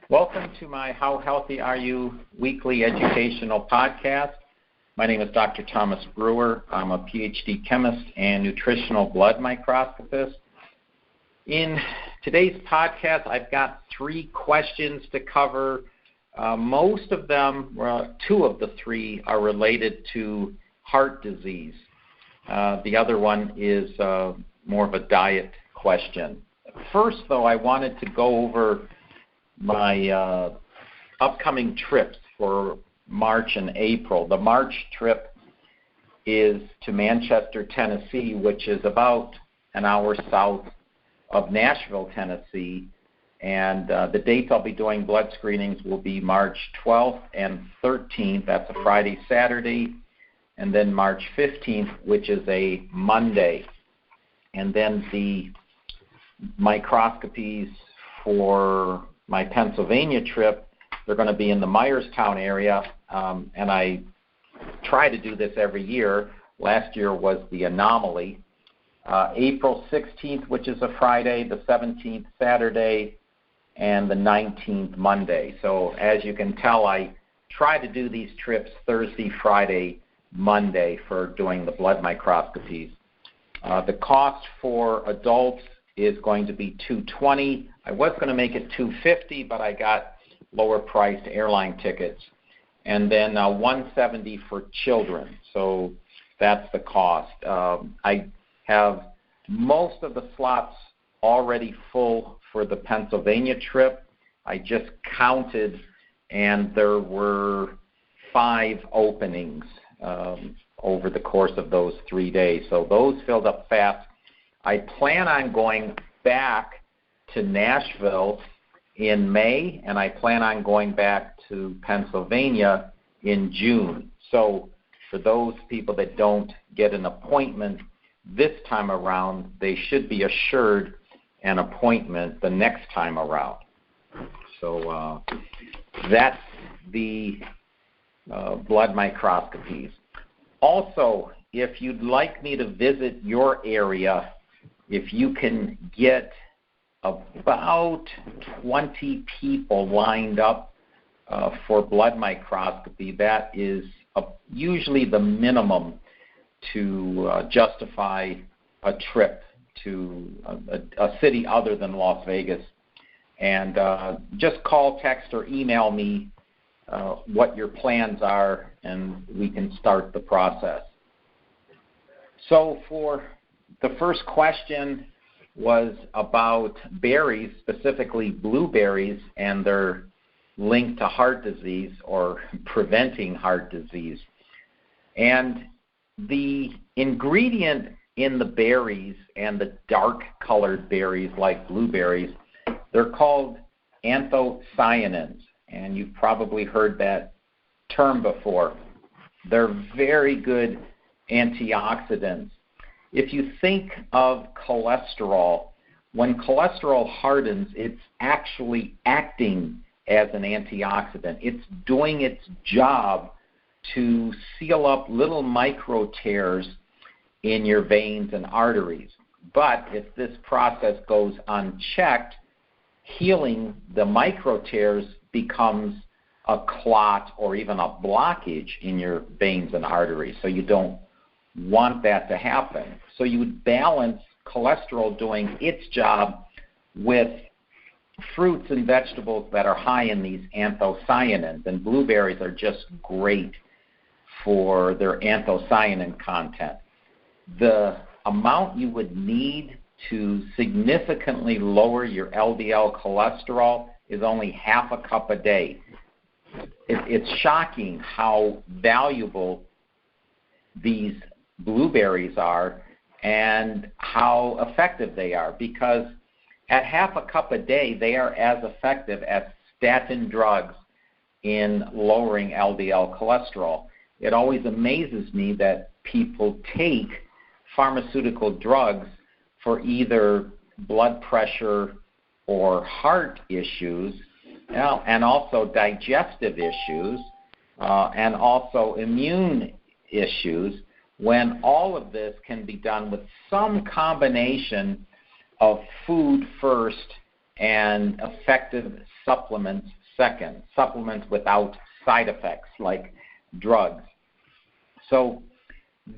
Welcome to my How Healthy Are You weekly educational podcast. My name is Dr. Thomas Brewer. I'm a PhD chemist and nutritional blood microscopist. In today's podcast, I've got 3 questions to cover. Most of them, 2 of the 3, are related to heart disease. The other one is more of a diet question. First, though, I wanted to go over my upcoming trips for March and April. The March trip is to Manchester, Tennessee, which is about an hour south of Nashville, Tennessee. And the dates I'll be doing blood screenings will be March 12th and 13th. That's a Friday, Saturday. And then March 15th, which is a Monday. And then the microscopies for my Pennsylvania trip, they're going to be in the Myerstown area, and I try to do this every year. Last year was the anomaly. April 16th, which is a Friday, the 17th Saturday, and the 19th Monday. So as you can tell, I try to do these trips Thursday, Friday, Monday for doing the blood microscopies. The cost for adults is going to be $220. I was going to make it $250, but I got lower priced airline tickets. And then $170 for children. So that's the cost. I have most of the slots already full for the Pennsylvania trip. I just counted, and there were 5 openings over the course of those 3 days. So those filled up fast. I plan on going back to Nashville in May, and I plan on going back to Pennsylvania in June. So for those people that don't get an appointment this time around, they should be assured an appointment the next time around. So that's the blood microscopies. Also, if you'd like me to visit your area, if you can get about 20 people lined up for blood microscopy, that is usually the minimum to justify a trip to a city other than Las Vegas. And just call, text, or email me what your plans are, and we can start the process. So for the first question was about berries, specifically blueberries, and their link to heart disease or preventing heart disease. And the ingredient in the berries and the dark-colored berries like blueberries, they're called anthocyanins, and you've probably heard that term before. They're very good antioxidants. If you think of cholesterol, when cholesterol hardens, it's actually acting as an antioxidant. It's doing its job to seal up little micro tears in your veins and arteries. But if this process goes unchecked, healing the micro tears becomes a clot or even a blockage in your veins and arteries. So you don't want that to happen. So you would balance cholesterol doing its job with fruits and vegetables that are high in these anthocyanins, and blueberries are just great for their anthocyanin content. The amount you would need to significantly lower your LDL cholesterol is only half a cup a day. It's shocking how valuable these blueberries are and how effective they are, because at half a cup a day, they are as effective as statin drugs in lowering LDL cholesterol. It always amazes me that people take pharmaceutical drugs for either blood pressure or heart issues, and also digestive issues, and also immune issues, when all of this can be done with some combination of food first and effective supplements second, supplements without side effects like drugs. So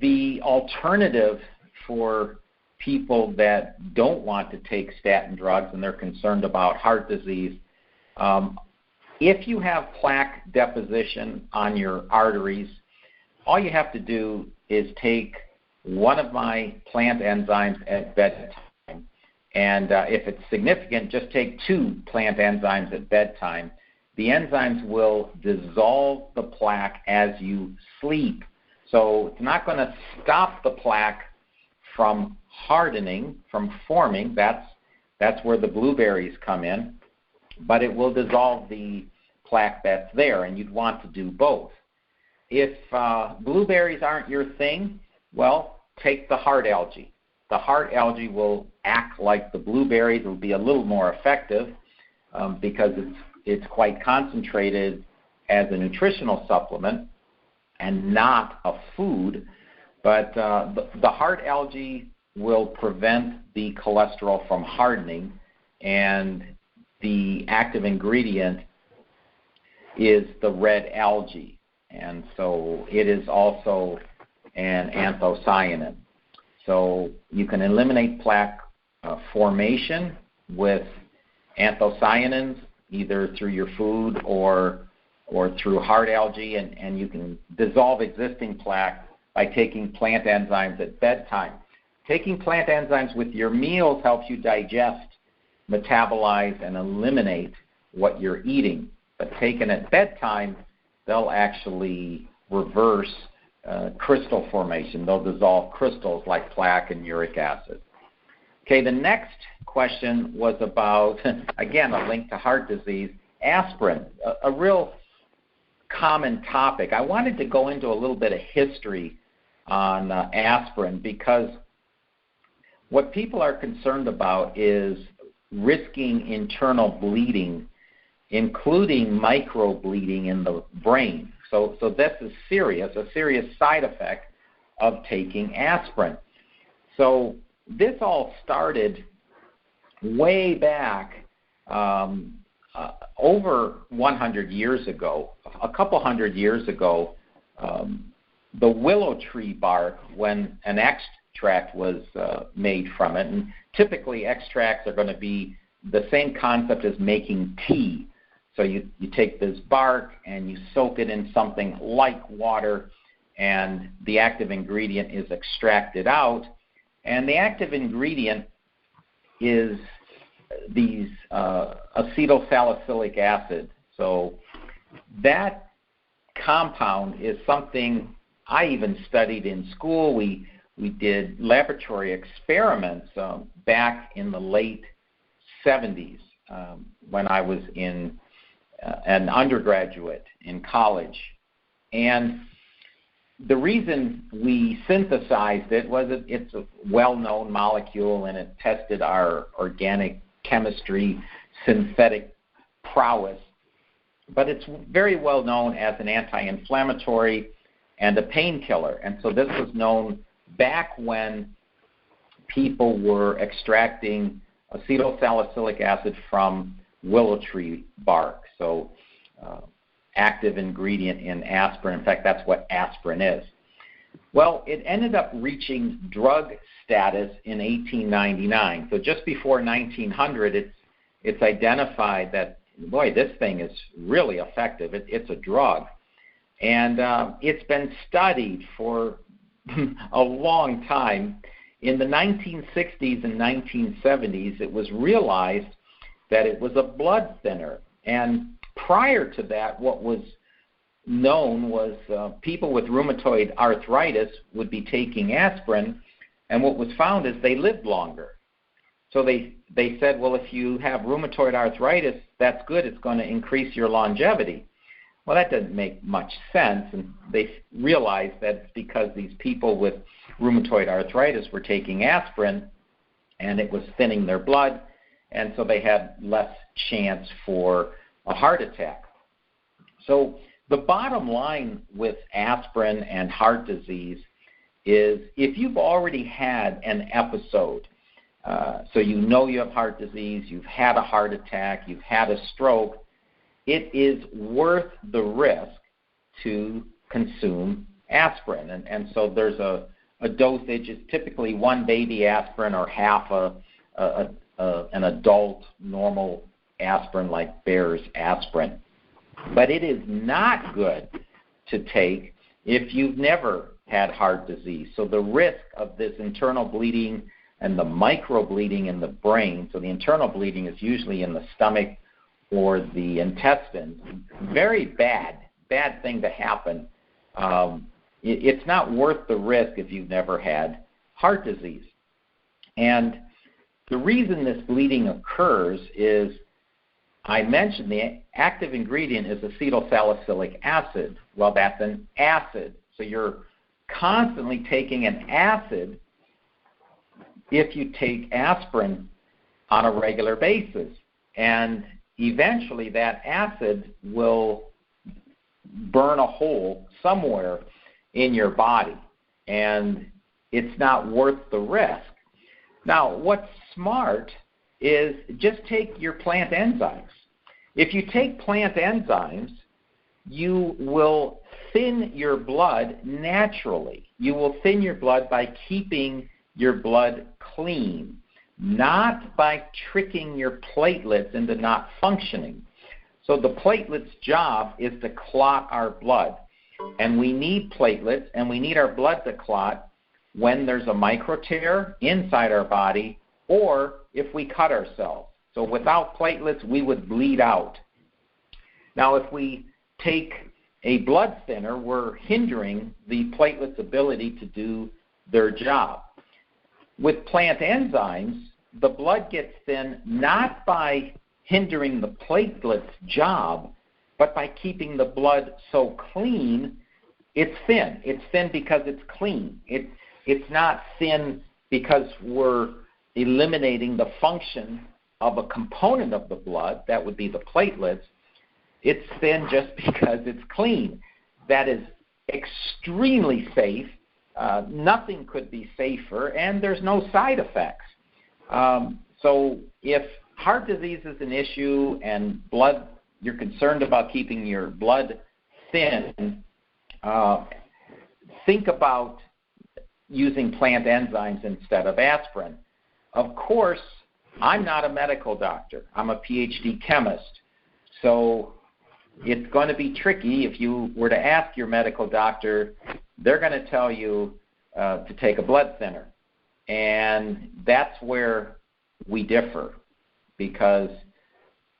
the alternative for people that don't want to take statin drugs and they're concerned about heart disease, if you have plaque deposition on your arteries, all you have to do is take one of my plant enzymes at bedtime. And if it's significant, just take 2 plant enzymes at bedtime. The enzymes will dissolve the plaque as you sleep. So it's not going to stop the plaque from hardening, from forming. That's where the blueberries come in. But it will dissolve the plaque that's there, and you'd want to do both. If blueberries aren't your thing, well, take the heart algae. The heart algae will act like the blueberries. It will be a little more effective because it's quite concentrated as a nutritional supplement and not a food. But the heart algae will prevent the cholesterol from hardening, and the active ingredient is the red algae. And so it is also an anthocyanin. So you can eliminate plaque formation with anthocyanins, either through your food or through heart algae, and you can dissolve existing plaque by taking plant enzymes at bedtime. Taking plant enzymes with your meals helps you digest, metabolize, and eliminate what you're eating. But taken at bedtime, they'll actually reverse crystal formation. They'll dissolve crystals like plaque and uric acid. Okay, the next question was about, again, a link to heart disease, aspirin, a real common topic. I wanted to go into a little bit of history on aspirin because what people are concerned about is risking internal bleeding, including microbleeding in the brain. So this is serious, a serious side effect of taking aspirin. So this all started way back over 100 years ago. A couple hundred years ago, the willow tree bark, when an extract was made from it, and typically extracts are going to be the same concept as making tea. So you take this bark and you soak it in something like water, and the active ingredient is extracted out. And the active ingredient is these acetylsalicylic acid. So that compound is something I even studied in school. We did laboratory experiments back in the late 70s when I was in an undergraduate in college. And the reason we synthesized it was it's a well-known molecule, and it tested our organic chemistry synthetic prowess. But it's very well known as an anti-inflammatory and a painkiller. And so this was known back when people were extracting acetylsalicylic acid from willow tree bark. So active ingredient in aspirin. In fact, that's what aspirin is. Well, it ended up reaching drug status in 1899. So just before 1900, it's identified that, boy, this thing is really effective. It's a drug. And it's been studied for a long time. In the 1960s and 1970s, it was realized that it was a blood thinner. And prior to that, what was known was people with rheumatoid arthritis would be taking aspirin, and what was found is they lived longer. So they said, well, if you have rheumatoid arthritis, that's good. It's going to increase your longevity. Well, that doesn't make much sense, and they realized that it's because these people with rheumatoid arthritis were taking aspirin, and it was thinning their blood, and so they had less chance for a heart attack. So the bottom line with aspirin and heart disease is if you've already had an episode, so you know you have heart disease, you've had a heart attack, you've had a stroke, it is worth the risk to consume aspirin. And so there's a dosage. It's typically one baby aspirin or half an adult normal aspirin like Bayer's aspirin. But it is not good to take if you've never had heart disease. So the risk of this internal bleeding and the microbleeding in the brain, so the internal bleeding is usually in the stomach or the intestines, very bad thing to happen. It's not worth the risk if you've never had heart disease. And the reason this bleeding occurs is, I mentioned the active ingredient is acetylsalicylic acid. Well, that's an acid. So you're constantly taking an acid if you take aspirin on a regular basis. And eventually that acid will burn a hole somewhere in your body, and it's not worth the risk. Now, what's smart is just take your plant enzymes. If you take plant enzymes, you will thin your blood naturally. You will thin your blood by keeping your blood clean, not by tricking your platelets into not functioning. So the platelets' job is to clot our blood. And we need platelets, and we need our blood to clot when there's a micro tear inside our body or if we cut ourselves. So without platelets, we would bleed out. Now, if we take a blood thinner, we're hindering the platelets' ability to do their job. With plant enzymes, the blood gets thin not by hindering the platelets' job, but by keeping the blood so clean, it's thin. It's thin because it's clean. It's not thin because we're eliminating the function of a component of the blood, that would be the platelets. It's thin just because it's clean. That is extremely safe. Nothing could be safer, and there's no side effects. So if heart disease is an issue and you're concerned about keeping your blood thin, think about using plant enzymes instead of aspirin. Of course, I'm not a medical doctor. I'm a PhD chemist. So it's going to be tricky. If you were to ask your medical doctor, they're going to tell you to take a blood thinner. And that's where we differ, because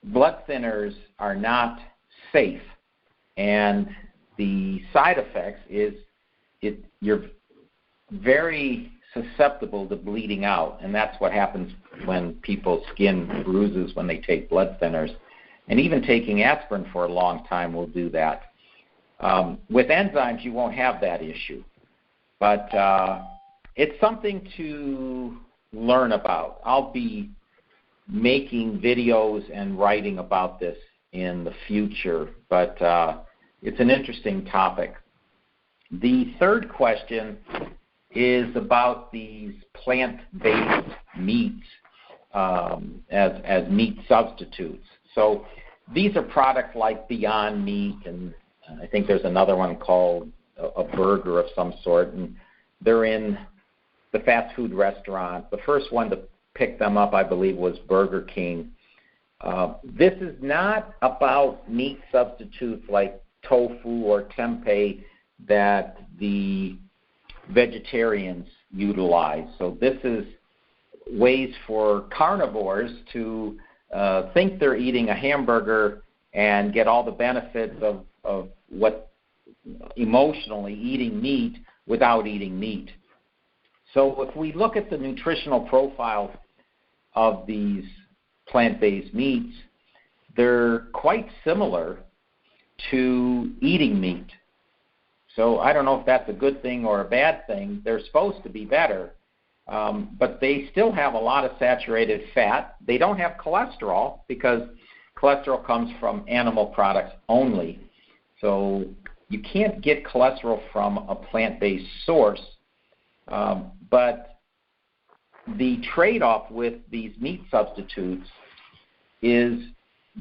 blood thinners are not safe. And the side effects is you're very susceptible to bleeding out, and that's what happens when people's skin bruises when they take blood thinners. And even taking aspirin for a long time will do that. With enzymes, you won't have that issue. But it's something to learn about. I'll be making videos and writing about this in the future, but it's an interesting topic. The third question is about these plant-based meats as meat substitutes. So these are products like Beyond Meat, and I think there's another one called a burger of some sort, and they're in the fast food restaurant. The first one to pick them up, I believe, was Burger King. This is not about meat substitutes like tofu or tempeh that the vegetarians utilize. So this is ways for carnivores to think they're eating a hamburger and get all the benefits of what emotionally eating meat without eating meat. So if we look at the nutritional profile of these plant-based meats, they're quite similar to eating meat. So I don't know if that's a good thing or a bad thing. They're supposed to be better, but they still have a lot of saturated fat. They don't have cholesterol because cholesterol comes from animal products only. So you can't get cholesterol from a plant-based source, but the trade-off with these meat substitutes is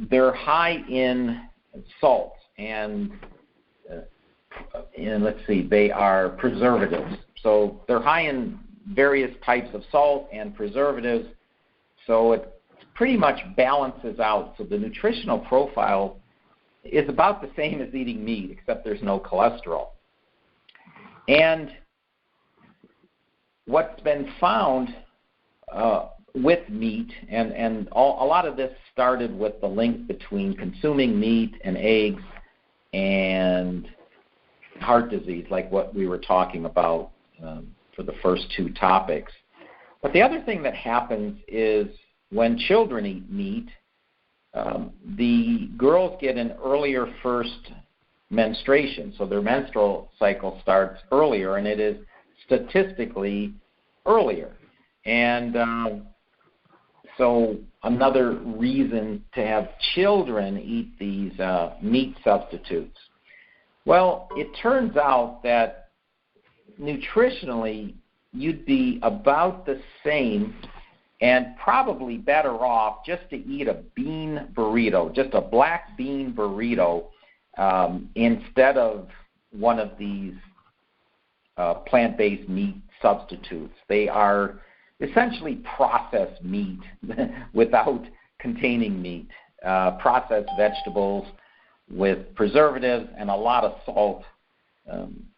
they're high in salts, and let's see, they are preservatives. So they're high in various types of salt and preservatives, so it pretty much balances out. So the nutritional profile is about the same as eating meat, except there's no cholesterol. And what's been found with meat, and a lot of this started with the link between consuming meat and eggs and heart disease, like what we were talking about for the first two topics. But the other thing that happens is when children eat meat, the girls get an earlier first menstruation. So their menstrual cycle starts earlier, and it is statistically earlier. And so another reason to have children eat these meat substitutes. Well, it turns out that nutritionally you'd be about the same and probably better off just to eat a bean burrito, just a black bean burrito, instead of one of these plant-based meat substitutes. They are essentially processed meat without containing meat, processed vegetables with preservatives and a lot of salt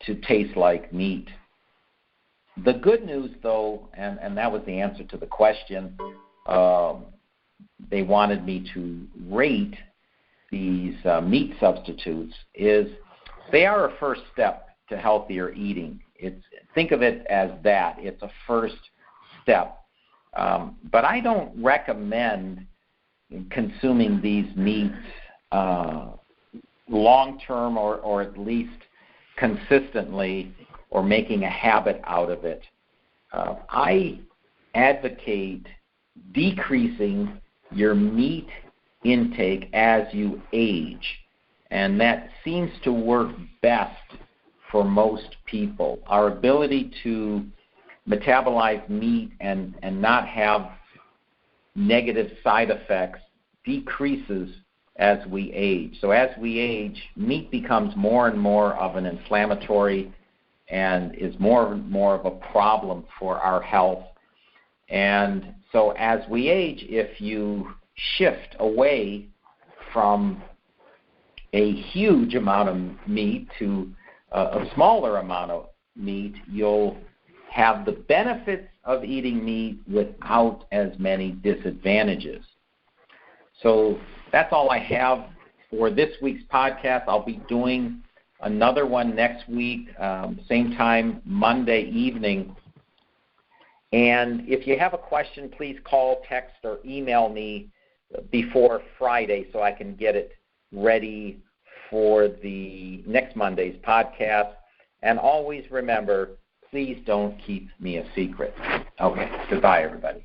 to taste like meat. The good news, though, and that was the answer to the question, they wanted me to rate these meat substitutes, is they are a first step to healthier eating. Think of it as that. It's a first step. But I don't recommend consuming these meats long-term or at least consistently, or making a habit out of it. I advocate decreasing your meat intake as you age, and that seems to work best for most people. Our ability to metabolize meat and not have negative side effects decreases as we age. So as we age, meat becomes more and more of an inflammatory and is more and more of a problem for our health. And so as we age, if you shift away from a huge amount of meat to a smaller amount of meat, you'll have the benefits of eating meat without as many disadvantages. So that's all I have for this week's podcast. I'll be doing another one next week, same time, Monday evening. And if you have a question, please call, text, or email me before Friday so I can get it ready for the next Monday's podcast. And always remember, please don't keep me a secret. Okay, goodbye, everybody.